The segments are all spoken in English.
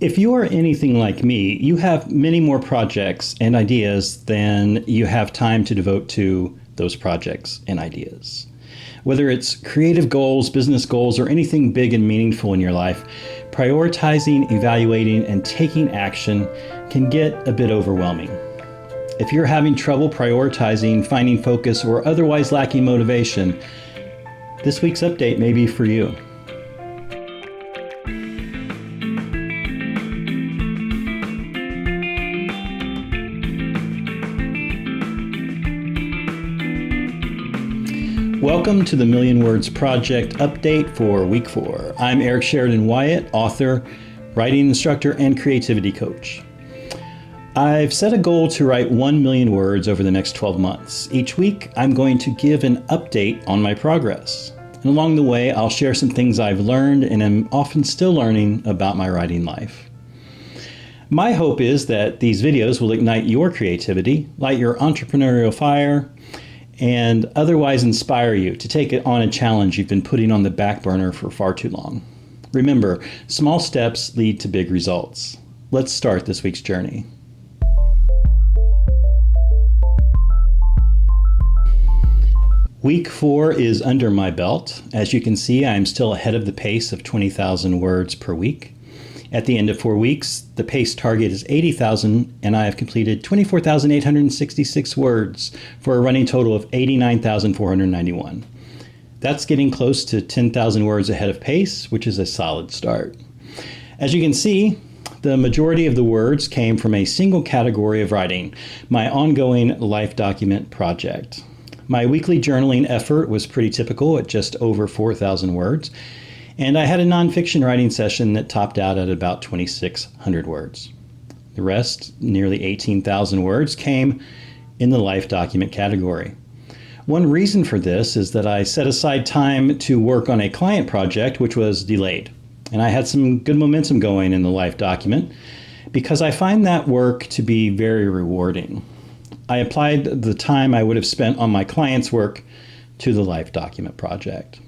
If you are anything like me, you have many more projects and ideas than you have time to devote to those projects and ideas. Whether it's creative goals, business goals, or anything big and meaningful in your life, prioritizing, evaluating, and taking action can get a bit overwhelming. If you're having trouble prioritizing, finding focus, or otherwise lacking motivation, this week's update may be for you. Welcome to the Million Words Project update for week 4. I'm Eric Sheridan Wyatt, author, writing instructor, and creativity coach. I've set a goal to write 1 million words over the next 12 months. Each week, I'm going to give an update on my progress. And along the way, I'll share some things I've learned and am often still learning about my writing life. My hope is that these videos will ignite your creativity, light your entrepreneurial fire, and otherwise inspire you to take it on a challenge you've been putting on the back burner for far too long. Remember, small steps lead to big results. Let's start this week's journey. Week 4 is under my belt. As you can see, I'm still ahead of the pace of 20,000 words per week. At the end of 4 weeks, the pace target is 80,000, and I have completed 24,866 words for a running total of 89,491. That's getting close to 10,000 words ahead of pace, which is a solid start. As you can see, the majority of the words came from a single category of writing, my ongoing life document project. My weekly journaling effort was pretty typical at just over 4,000 words. And I had a nonfiction writing session that topped out at about 2,600 words. The rest, nearly 18,000 words, came in the life document category. One reason for this is that I set aside time to work on a client project which was delayed. And I had some good momentum going in the life document because I find that work to be very rewarding. I applied the time I would have spent on my client's work to the life document project.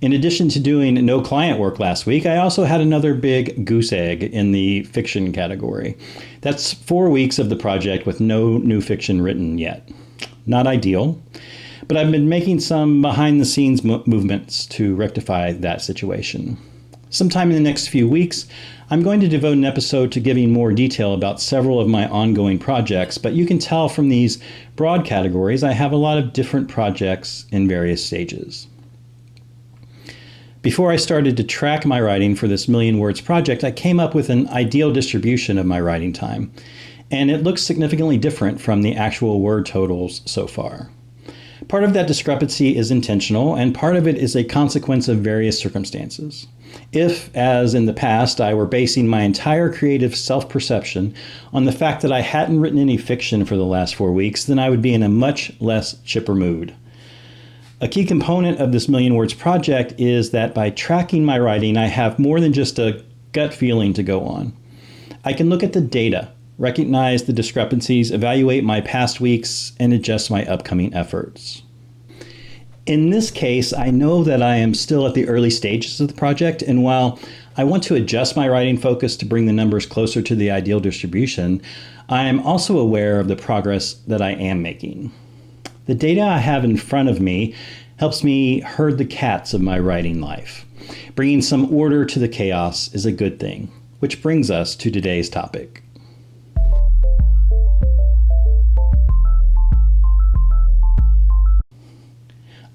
In addition to doing no client work last week, I also had another big goose egg in the fiction category. That's 4 weeks of the project with no new fiction written yet. Not ideal, but I've been making some behind-the-scenes movements to rectify that situation. Sometime in the next few weeks, I'm going to devote an episode to giving more detail about several of my ongoing projects, but you can tell from these broad categories I have a lot of different projects in various stages. Before I started to track my writing for this Million Words project, I came up with an ideal distribution of my writing time, and it looks significantly different from the actual word totals so far. Part of that discrepancy is intentional, and part of it is a consequence of various circumstances. If, as in the past, I were basing my entire creative self-perception on the fact that I hadn't written any fiction for the last 4 weeks, then I would be in a much less chipper mood. A key component of this Million Words project is that by tracking my writing, I have more than just a gut feeling to go on. I can look at the data, recognize the discrepancies, evaluate my past weeks, and adjust my upcoming efforts. In this case, I know that I am still at the early stages of the project, and while I want to adjust my writing focus to bring the numbers closer to the ideal distribution, I am also aware of the progress that I am making. The data I have in front of me helps me herd the cats of my writing life. Bringing some order to the chaos is a good thing, which brings us to today's topic.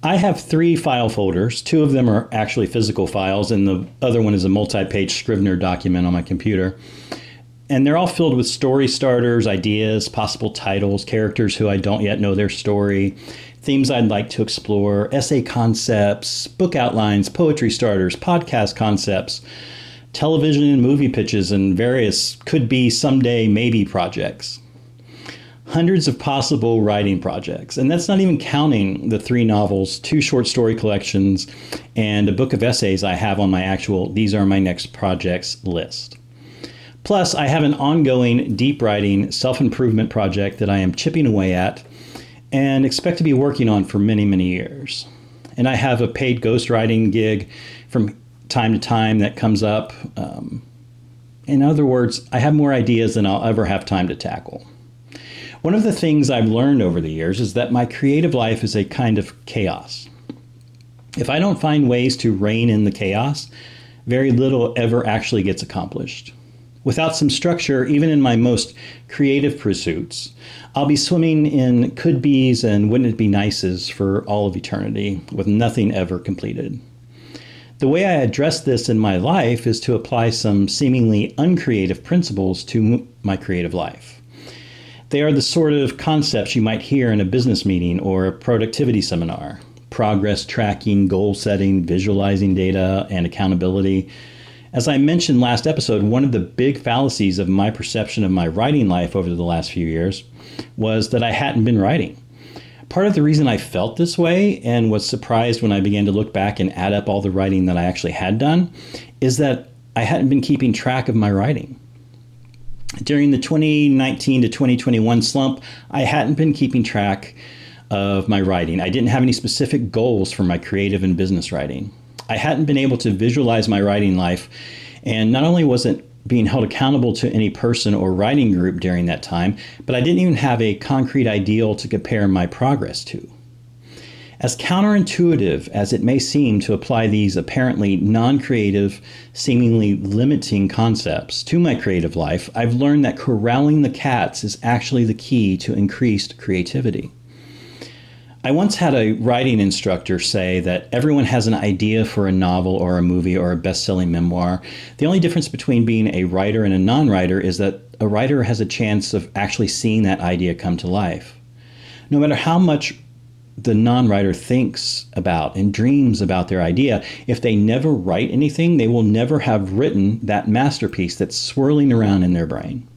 I have 3 file folders. 2 of them are actually physical files, and the other one is a multi-page Scrivener document on my computer. And they're all filled with story starters, ideas, possible titles, characters who I don't yet know their story, themes I'd like to explore, essay concepts, book outlines, poetry starters, podcast concepts, television and movie pitches, and various could-be, someday, maybe projects. Hundreds of possible writing projects, and that's not even counting the 3 novels, 2 short story collections, and a book of essays I have on my actual These Are My Next Projects list. Plus, I have an ongoing deep writing self-improvement project that I am chipping away at and expect to be working on for many, many years. And I have a paid ghostwriting gig from time to time that comes up. In other words, I have more ideas than I'll ever have time to tackle. One of the things I've learned over the years is that my creative life is a kind of chaos. If I don't find ways to rein in the chaos, very little ever actually gets accomplished. Without some structure, even in my most creative pursuits, I'll be swimming in could-be's and wouldn't it be nices for all of eternity, with nothing ever completed. The way I address this in my life is to apply some seemingly uncreative principles to my creative life. They are the sort of concepts you might hear in a business meeting or a productivity seminar: progress tracking, goal setting, visualizing data, and accountability. As I mentioned last episode, one of the big fallacies of my perception of my writing life over the last few years was that I hadn't been writing. Part of the reason I felt this way and was surprised when I began to look back and add up all the writing that I actually had done is that I hadn't been keeping track of my writing. During the 2019 to 2021 slump, I hadn't been keeping track of my writing. I didn't have any specific goals for my creative and business writing. I hadn't been able to visualize my writing life, and not only wasn't being held accountable to any person or writing group during that time, but I didn't even have a concrete ideal to compare my progress to. As counterintuitive as it may seem to apply these apparently non-creative, seemingly limiting concepts to my creative life, I've learned that corralling the cats is actually the key to increased creativity. I once had a writing instructor say that everyone has an idea for a novel or a movie or a best-selling memoir. The only difference between being a writer and a non-writer is that a writer has a chance of actually seeing that idea come to life. No matter how much the non-writer thinks about and dreams about their idea, if they never write anything, they will never have written that masterpiece that's swirling around in their brain.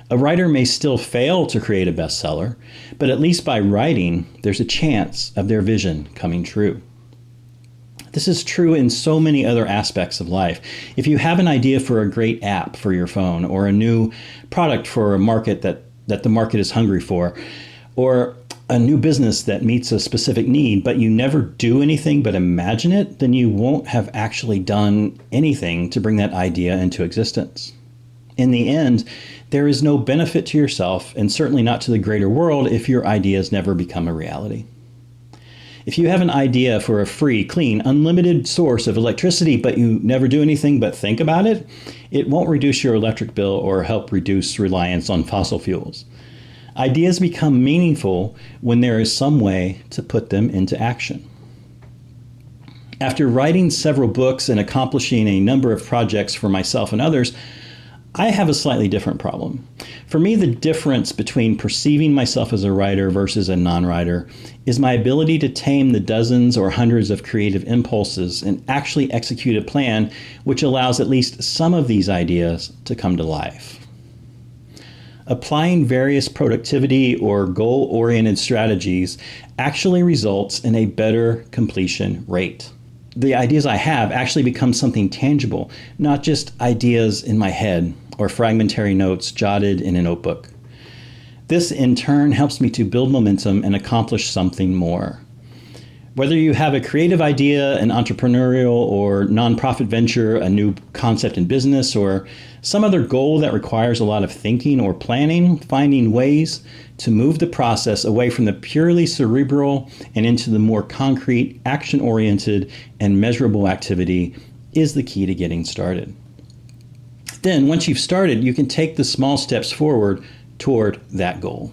A writer may still fail to create a bestseller, but at least by writing, there's a chance of their vision coming true. This is true in so many other aspects of life. If you have an idea for a great app for your phone, or a new product for a market that the market is hungry for, or a new business that meets a specific need, but you never do anything but imagine it, then you won't have actually done anything to bring that idea into existence. In the end, there is no benefit to yourself, and certainly not to the greater world, if your ideas never become a reality. If you have an idea for a free, clean, unlimited source of electricity, but you never do anything but think about it, it won't reduce your electric bill or help reduce reliance on fossil fuels. Ideas become meaningful when there is some way to put them into action. After writing several books and accomplishing a number of projects for myself and others, I have a slightly different problem. For me, the difference between perceiving myself as a writer versus a non-writer is my ability to tame the dozens or hundreds of creative impulses and actually execute a plan which allows at least some of these ideas to come to life. Applying various productivity or goal-oriented strategies actually results in a better completion rate. The ideas I have actually become something tangible, not just ideas in my head or fragmentary notes jotted in a notebook. This in turn helps me to build momentum and accomplish something more. Whether you have a creative idea, an entrepreneurial or nonprofit venture, a new concept in business, or some other goal that requires a lot of thinking or planning, finding ways to move the process away from the purely cerebral and into the more concrete, action-oriented, and measurable activity is the key to getting started. Then, once you've started, you can take the small steps forward toward that goal.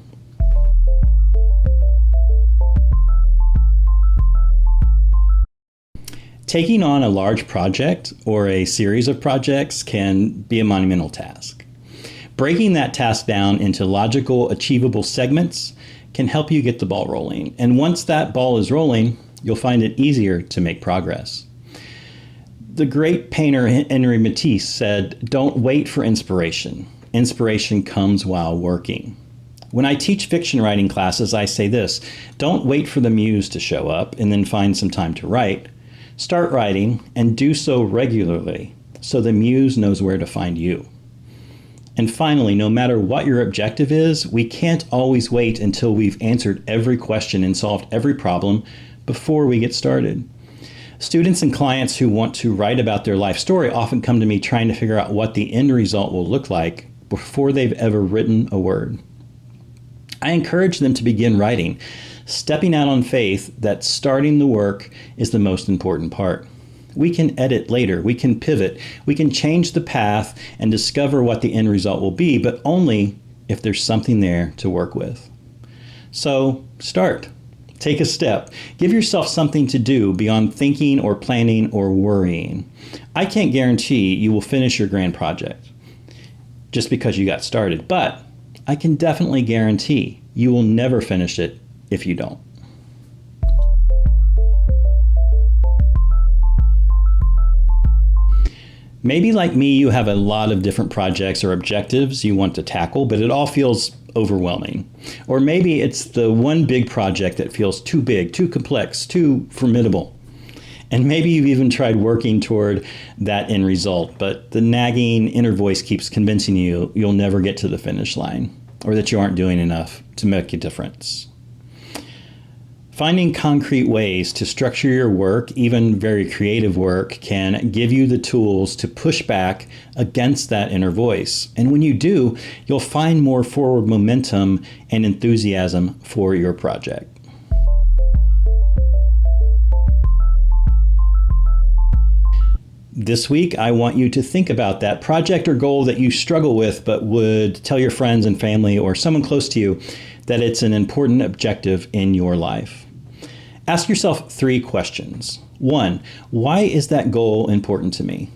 Taking on a large project or a series of projects can be a monumental task. Breaking that task down into logical, achievable segments can help you get the ball rolling. And once that ball is rolling, you'll find it easier to make progress. The great painter Henri Matisse said, "Don't wait for inspiration. Inspiration comes while working." When I teach fiction writing classes, I say this: don't wait for the muse to show up and then find some time to write. Start writing and do so regularly so the muse knows where to find you. And finally, no matter what your objective is, we can't always wait until we've answered every question and solved every problem before we get started. Students and clients who want to write about their life story often come to me trying to figure out what the end result will look like before they've ever written a word. I encourage them to begin writing, stepping out on faith that starting the work is the most important part. We can edit later, we can pivot, we can change the path and discover what the end result will be, but only if there's something there to work with. So start. Take a step. Give yourself something to do beyond thinking or planning or worrying. I can't guarantee you will finish your grand project just because you got started, but I can definitely guarantee you will never finish it if you don't. Maybe like me, you have a lot of different projects or objectives you want to tackle, but it all feels overwhelming. Or maybe it's the one big project that feels too big, too complex, too formidable. And maybe you've even tried working toward that end result, but the nagging inner voice keeps convincing you you'll never get to the finish line, or that you aren't doing enough to make a difference. Finding concrete ways to structure your work, even very creative work, can give you the tools to push back against that inner voice. And when you do, you'll find more forward momentum and enthusiasm for your project. This week, I want you to think about that project or goal that you struggle with, but would tell your friends and family or someone close to you that it's an important objective in your life. Ask yourself 3 questions. 1, why is that goal important to me?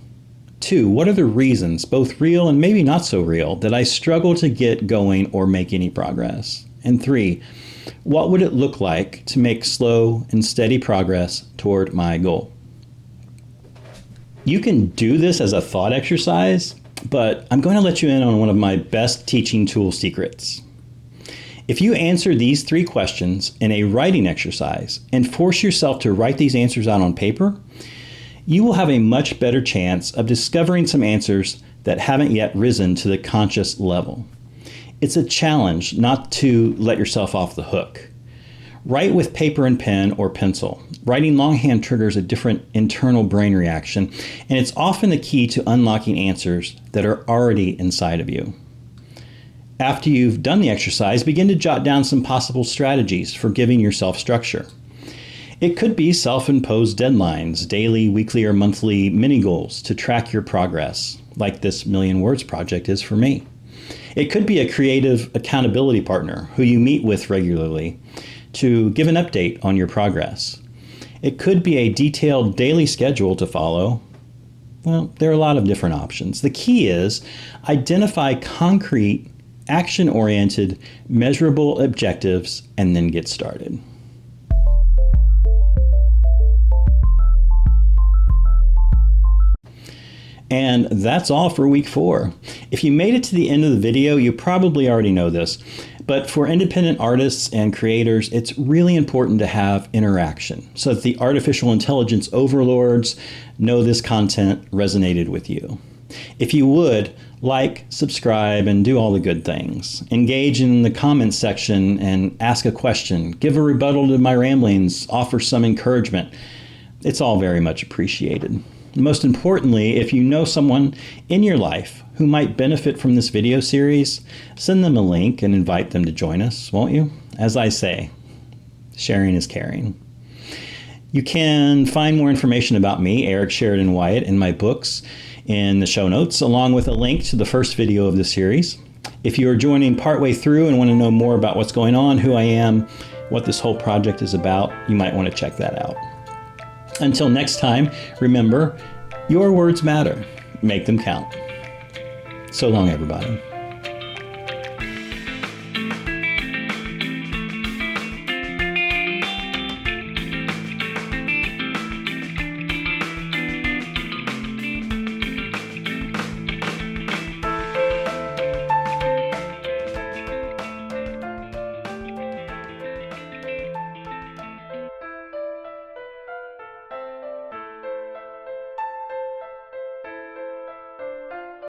2, what are the reasons, both real and maybe not so real, that I struggle to get going or make any progress? And 3, what would it look like to make slow and steady progress toward my goal? You can do this as a thought exercise, but I'm going to let you in on one of my best teaching tool secrets. If you answer these 3 questions in a writing exercise and force yourself to write these answers out on paper, you will have a much better chance of discovering some answers that haven't yet risen to the conscious level. It's a challenge not to let yourself off the hook. Write with paper and pen or pencil. Writing longhand triggers a different internal brain reaction, and it's often the key to unlocking answers that are already inside of you. After you've done the exercise, begin to jot down some possible strategies for giving yourself structure. It could be self-imposed deadlines, daily, weekly, or monthly mini goals to track your progress, like this Million Words project is for me. It could be a creative accountability partner who you meet with regularly to give an update on your progress. It could be a detailed daily schedule to follow. Well, there are a lot of different options. The key is identify concrete, action-oriented, measurable objectives, and then get started. And that's all for week 4. If you made it to the end of the video, you probably already know this, but for independent artists and creators, it's really important to have interaction so that the artificial intelligence overlords know this content resonated with you. If you would, like, subscribe, and do all the good things. Engage in the comments section and ask a question. Give a rebuttal to my ramblings. Offer some encouragement. It's all very much appreciated. Most importantly, if you know someone in your life who might benefit from this video series, send them a link and invite them to join us, won't you? As I say, sharing is caring. You can find more information about me, Eric Sheridan Wyatt, in my books in the show notes, along with a link to the first video of the series. If you are joining partway through and want to know more about what's going on, who I am, what this whole project is about, you might want to check that out. Until next time, remember, your words matter. Make them count. So long, everybody.